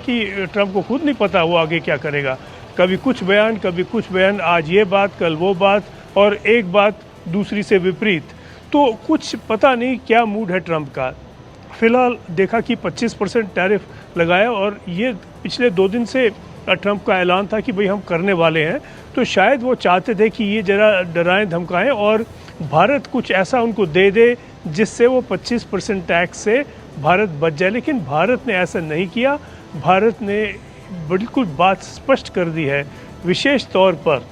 कि ट्रंप को खुद नहीं पता वो आगे क्या करेगा। कभी कुछ बयान, आज ये बात, कल वो बात, और एक बात दूसरी से विपरीत। तो कुछ पता नहीं क्या मूड है ट्रंप का। फिलहाल देखा कि 25% टैरिफ लगाया, और ये पिछले 2 दिन से ट्रंप का ऐलान था कि भाई हम करने वाले हैं। तो शायद वो चाहते थे कि ये जरा डराएं धमकाएं और भारत कुछ ऐसा उनको दे दे जिससे वो 25% टैक्स से भारत बच जाए। लेकिन भारत ने ऐसा नहीं किया। भारत ने बिल्कुल बात स्पष्ट कर दी है, विशेष तौर पर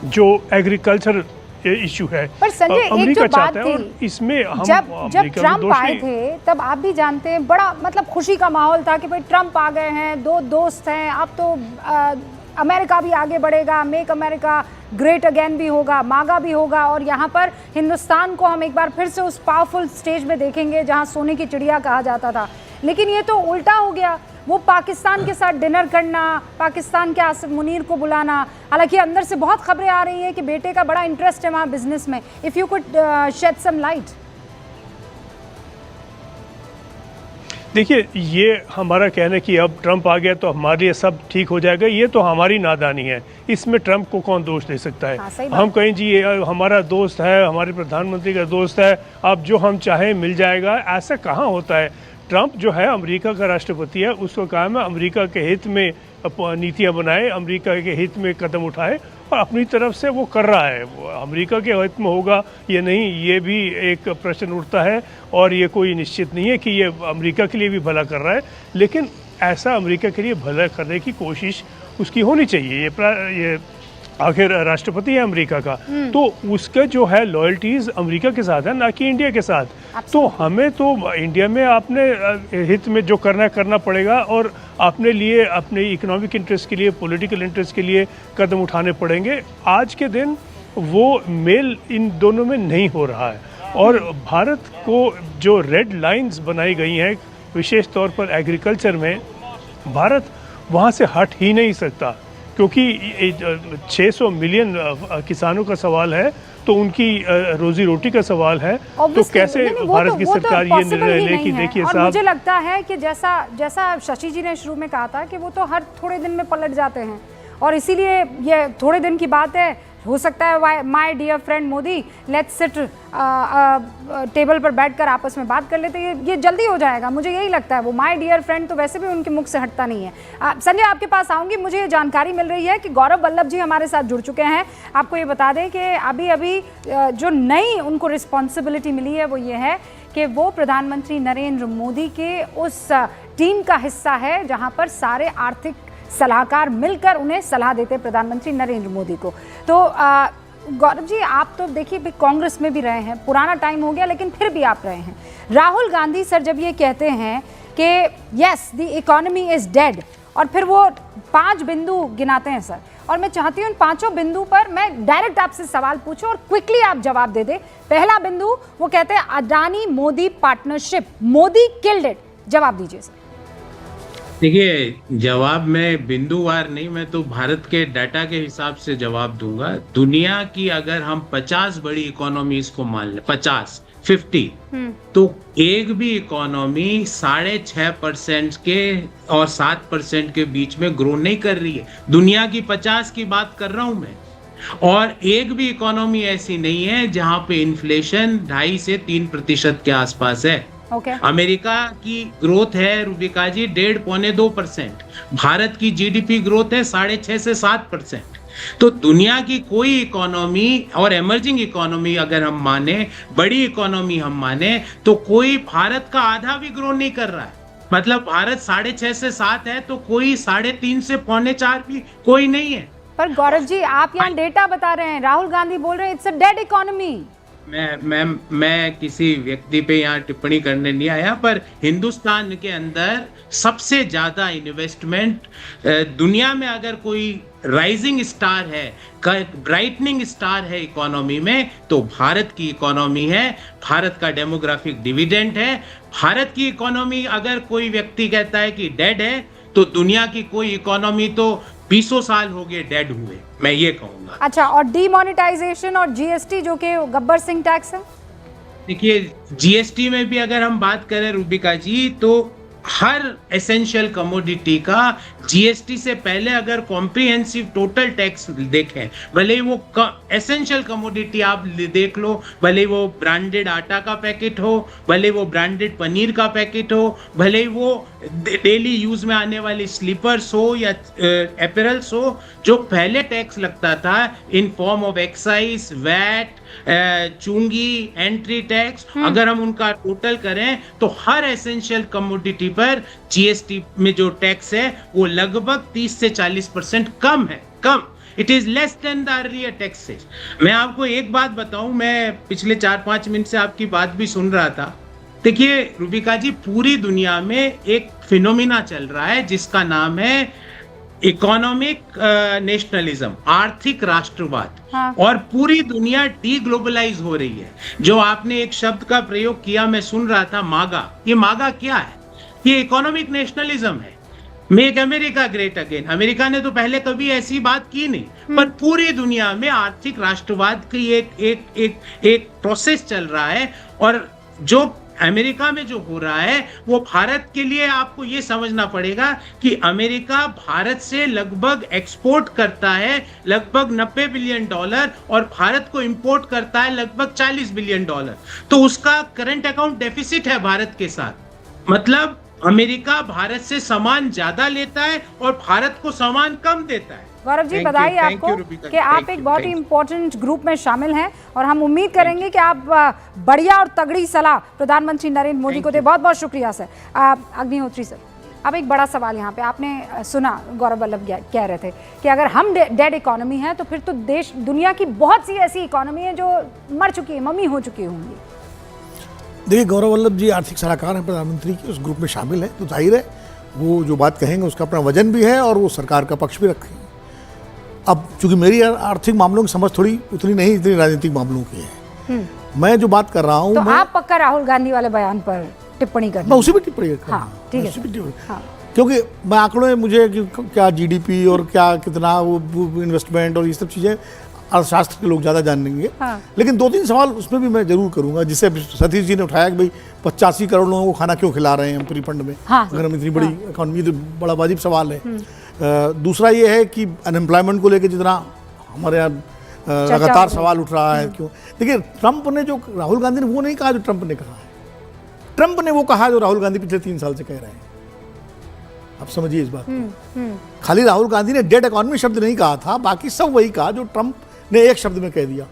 जो एग्रीकल्चर इशू है। पर संजय, एक जो बात थी, और इसमें हम जब ट्रंप आए थे तब आप भी जानते हैं बड़ा मतलब खुशी का माहौल था कि भाई ट्रंप आ गए हैं, 2 दोस्त हैं, अब तो अमेरिका भी आगे बढ़ेगा, मेक अमेरिका ग्रेट अगेन भी होगा, मागा भी होगा, और यहाँ पर हिंदुस्तान को हम एक बार फिर से उस पावरफुल स्टेज में देखेंगे जहाँ सोने की चिड़िया कहा जाता था। लेकिन ये तो उल्टा हो गया। वो पाकिस्तान के साथ डिनर करना, पाकिस्तान के आसिफ मुनीर को बुलाना, हालांकि अंदर से बहुत खबरें आ रही हैं कि बेटे का बड़ा इंटरेस्ट है वहाँ बिजनेस में। If you could shed some light. देखिए, ये हमारा कहना है कि अब ट्रंप आ गया तो हमारे लिए सब ठीक हो जाएगा, ये तो हमारी नादानी है। इसमें ट्रंप को कौन दोष दे सकता है? हम कहें जी ये हमारा दोस्त है, हमारे प्रधानमंत्री का दोस्त है, अब जो हम चाहें मिल जाएगा, ऐसा कहाँ होता है। ट्रंप जो है अमेरिका का राष्ट्रपति है, उसको काम है अमेरिका के हित में नीतियां बनाए, अमेरिका के हित में कदम उठाए, और अपनी तरफ से वो कर रहा है। वो अमेरिका के हित में होगा ये नहीं, ये भी एक प्रश्न उठता है, और ये कोई निश्चित नहीं है कि ये अमेरिका के लिए भी भला कर रहा है। लेकिन ऐसा अमेरिका के लिए भला करने की कोशिश उसकी होनी चाहिए। ये आखिर राष्ट्रपति है अमेरिका का, तो उसका जो है लॉयल्टीज अमेरिका के साथ है, ना कि इंडिया के साथ। तो हमें तो इंडिया में अपने हित में जो करना पड़ेगा, और अपने लिए, अपने इकोनॉमिक इंटरेस्ट के लिए, पॉलिटिकल इंटरेस्ट के लिए कदम उठाने पड़ेंगे। आज के दिन वो मेल इन दोनों में नहीं हो रहा है, और भारत को जो रेड लाइंस बनाई गई हैं, विशेष तौर पर एग्रीकल्चर में, भारत वहाँ से हट ही नहीं सकता, क्योंकि 600 मिलियन किसानों का सवाल है, तो उनकी रोजी रोटी का सवाल है। तो कैसे भारत की सरकार ये निर्णय ले कि देखिए साहब, मुझे लगता है कि जैसा शशि जी ने शुरू में कहा था कि वो तो हर थोड़े दिन में पलट जाते हैं, और इसीलिए ये थोड़े दिन की बात है। हो सकता है my dear friend Modi, let's sit table पर बैठकर आपस में बात कर लेते हैं, ये जल्दी हो जाएगा, मुझे यही लगता है। वो माय डियर फ्रेंड तो वैसे भी उनके मुख से हटता नहीं है। संजय, आपके पास आऊँगी। मुझे ये जानकारी मिल रही है कि गौरव वल्लभ जी हमारे साथ जुड़ चुके हैं। आपको ये बता दें कि अभी जो नई उनको रिस्पॉन्सिबिलिटी मिली है वो ये है कि वो प्रधानमंत्री नरेंद्र मोदी के उस टीम का हिस्सा है जहाँ पर सारे आर्थिक सलाहकार मिलकर उन्हें सलाह देते प्रधानमंत्री नरेंद्र मोदी को। तो गौरव जी, आप तो देखिए कांग्रेस में भी रहे हैं, पुराना टाइम हो गया, लेकिन फिर भी आप रहे हैं। राहुल गांधी सर जब ये कहते हैं कि yes the economy is dead, और फिर वो 5 बिंदु गिनाते हैं सर, और मैं चाहती हूँ इन 5 बिंदु पर मैं डायरेक्ट आपसे सवाल पूछूं और क्विकली आप जवाब दे दें। पहला बिंदु, वो कहते हैं Adani Modi partnership, Modi killed it. जवाब दीजिए सर। देखिए, जवाब मैं बिंदुवार नहीं, मैं तो भारत के डाटा के हिसाब से जवाब दूंगा। दुनिया की अगर हम 50 बड़ी इकोनॉमीज को मान ले, 50 तो एक भी इकोनॉमी 6.5% के और 7% के बीच में ग्रो नहीं कर रही है। दुनिया की 50 की बात कर रहा हूं मैं, और एक भी इकोनॉमी ऐसी नहीं है जहां पे इन्फ्लेशन 2.5 से 3% के आसपास है। अमेरिका की ग्रोथ है रूबिका जी 1.5-2%, भारत की जीडीपी ग्रोथ है 6.5 से 7%। तो दुनिया की कोई इकोनॉमी, और एमर्जिंग इकोनॉमी अगर हम माने, बड़ी इकोनॉमी हम माने, तो कोई भारत का आधा भी ग्रो नहीं कर रहा है। मतलब भारत 6.5 से 7 है, तो कोई 3.5 से 3.25 भी कोई नहीं है। पर गौरव जी, आप यहाँ डेटा बता रहे हैं, राहुल गांधी बोल रहे हैं इट्स अ डेड इकोनॉमी। मैं किसी व्यक्ति पे यहाँ टिप्पणी करने नहीं आया, पर हिंदुस्तान के अंदर सबसे ज्यादा इन्वेस्टमेंट दुनिया में अगर कोई राइजिंग स्टार है, ब्राइटनिंग स्टार है इकोनॉमी में, तो भारत की इकोनॉमी है। भारत का डेमोग्राफिक डिविडेंड है। भारत की इकोनॉमी अगर कोई व्यक्ति कहता है कि डेड है, तो दुनिया की कोई इकोनॉमी तो 20 साल हो गए डेड हुए, मैं ये कहूंगा। अच्छा, और डीमोनेटाइजेशन और जीएसटी जो कि गब्बर सिंह टैक्स है? देखिए, जीएसटी में भी अगर हम बात करें रूबिका जी, तो हर एसेंशियल कमोडिटी का जीएसटी से पहले अगर कॉम्प्रिहेंसिव टोटल टैक्स देखें, भले ही वो एसेंशियल कमोडिटी आप देख लो, भले ही वो ब्रांडेड आटा का पैकेट हो, भले वो ब्रांडेड पनीर का पैकेट हो, भले ही वो डेली यूज में आने वाली स्लीपर्स हो या एपरल्स हो, जो पहले टैक्स लगता था in form of excise, VAT, चुंगी, एंट्री टैक्स, अगर हम उनका टोटल करें तो हर एसेंशियल कमोडिटी पर जीएसटी में जो टैक्स है वो लगभग 30 से 40% कम है, कम। It is less than the earlier taxes. मैं आपको एक बात बताऊं, मैं पिछले 4-5 मिनट से आपकी बात भी सुन रहा था। देखिए रूबिका जी, पूरी दुनिया में एक फिनोमिना चल रहा है जिसका नाम है इकोनॉमिक नेशनलिज्म, आर्थिक राष्ट्रवाद। हाँ। और पूरी दुनिया डी ग्लोबलाइज हो रही है। जो आपने एक शब्द का प्रयोग किया, मैं सुन रहा था, मागा। ये मागा क्या है? ये इकोनॉमिक नेशनलिज्म है। Make America great again. America ने तो पहले कभी ऐसी बात की नहीं, पर पूरी दुनिया में आर्थिक राष्ट्रवाद की एक प्रोसेस चल रहा है। और जो अमेरिका में जो हो रहा है वो भारत के लिए, आपको ये समझना पड़ेगा कि अमेरिका भारत से लगभग एक्सपोर्ट करता है लगभग $90 बिलियन और भारत को इंपोर्ट करता है लगभग $40 बिलियन। तो उसका करंट अकाउंट डेफिसिट है भारत के साथ। मतलब अमेरिका भारत से सामान ज्यादा लेता है और भारत को सामान कम देता है। गौरव जी, बधाई आपको कि आप एक बहुत ही इम्पोर्टेंट ग्रुप में शामिल हैं और हम उम्मीद करेंगे कि आप बढ़िया और तगड़ी सलाह प्रधानमंत्री नरेंद्र मोदी को दे। बहुत बहुत शुक्रिया सर। अग्निहोत्री सर, अब एक बड़ा सवाल यहाँ पे, आपने सुना गौरव वल्लभ कह रहे थे कि अगर हम डेड इकोनॉमी है तो फिर तो देश, दुनिया की बहुत सी ऐसी इकोनॉमी है जो मर चुकी है, मम्मी हो चुकी होंगी। देखिए, गौरव वल्लभ जी आर्थिक सलाहकार हैं प्रधानमंत्री के, उस ग्रुप में शामिल है, तो जाहिर है वो जो बात कहेंगे उसका अपना वजन भी है और वो सरकार का पक्ष भी रखेंगे। अब चूंकि मेरी आर्थिक मामलों की समझ थोड़ी उतनी नहीं, इतनी राजनीतिक मामलों की है। मैं जो बात कर रहा हूँ, तो आप पक्का राहुल गांधी वाले बयान पर टिप्पणी करना? मैं उसी पर टिप्पणी करता हूँ। हाँ, ठीक है। हाँ। क्योंकि मैं आंकड़ों में मुझे क्या जीडीपी और क्या कितना वो इन्वेस्टमेंट और ये सब चीज़ें अर्थशास्त्र के लोग ज़्यादा जानेंगे। हाँ। लेकिन 2-3 सवाल उसमें भी मैं जरूर करूंगा, जिससे सतीश जी ने उठाया कि भाई 85 करोड़ लोगों को खाना क्यों खिला रहे हैं हम फ्री फंड में। हाँ। अगर हम इतनी बड़ी इकॉनमी, तो बड़ा वाजिब सवाल है। दूसरा ये है कि अनएम्प्लॉयमेंट को लेकर जितना हमारे यहाँ लगातार सवाल उठ रहा है, क्यों? देखिए, ट्रंप ने जो, राहुल गांधी ने वो नहीं कहा जो ट्रंप ने कहा है। ट्रंप ने वो कहा जो राहुल गांधी पिछले 3 साल से कह रहे हैं। आप समझिए इस बात को। खाली राहुल गांधी ने डेड इकोनॉमी शब्द नहीं कहा था, बाकी सब वही कहा जो ट्रंप ने एक शब्द में कह दिया।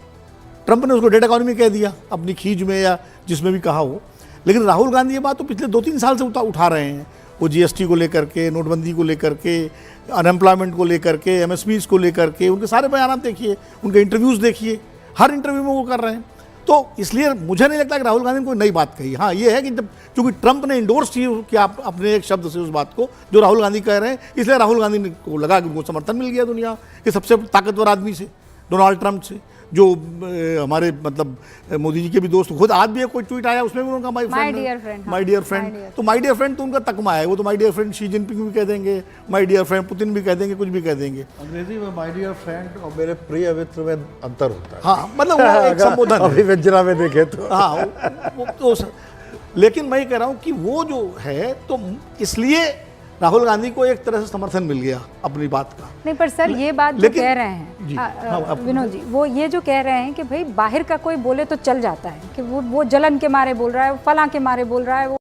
ट्रंप ने उसको डेड इकोनॉमी कह दिया अपनी खींच में या जिसमें भी कहा हो, लेकिन राहुल गांधी ये बात तो पिछले 2-3 साल से उठा रहे हैं। वो जीएसटी को लेकर के, नोटबंदी को लेकर के, अनएम्प्लॉयमेंट को लेकर के, एमएसपीज को लेकर के, उनके सारे बयान देखिए, उनके इंटरव्यूज़ देखिए, हर इंटरव्यू में वो कर रहे हैं। तो इसलिए मुझे नहीं लगता कि राहुल गांधी ने कोई नई बात कही। हाँ, ये है कि जब चूंकि ट्रंप ने इंडोर्स किया अपने एक शब्द से उस बात को जो राहुल गांधी कह रहे हैं, इसलिए राहुल गांधी को लगा कि उनको समर्थन मिल गया दुनिया के सबसे ताकतवर आदमी से, डोनाल्ड ट्रंप से, जो हमारे मतलब मोदी जी के भी दोस्त। खुद आज भी कोई ट्वीट आया, उसमें भी उनका माय डियर फ्रेंड। तो माय डियर फ्रेंड तो उनका तकमा है, वो तो my dear friend Xi Jinping भी कह देंगे, माय डियर फ्रेंड पुतिन भी कह देंगे, कुछ भी कह देंगे। अंग्रेजी में माय डियर फ्रेंड और मेरे प्रिय मित्र में अंतर होता है। हाँ, मतलब वो एक संबोधन अभिव्यंजना में देखे तो। हाँ, वो तो लेकिन मैं ये कह रहा हूँ कि वो जो है, तो इसलिए राहुल गांधी को एक तरह से समर्थन मिल गया अपनी बात का। नहीं, पर सर ये बात जो कह रहे हैं विनोद जी, वो ये जो कह रहे हैं कि भाई बाहर का कोई बोले तो चल जाता है, कि वो जलन के मारे बोल रहा है, वो फलां के मारे बोल रहा है, वो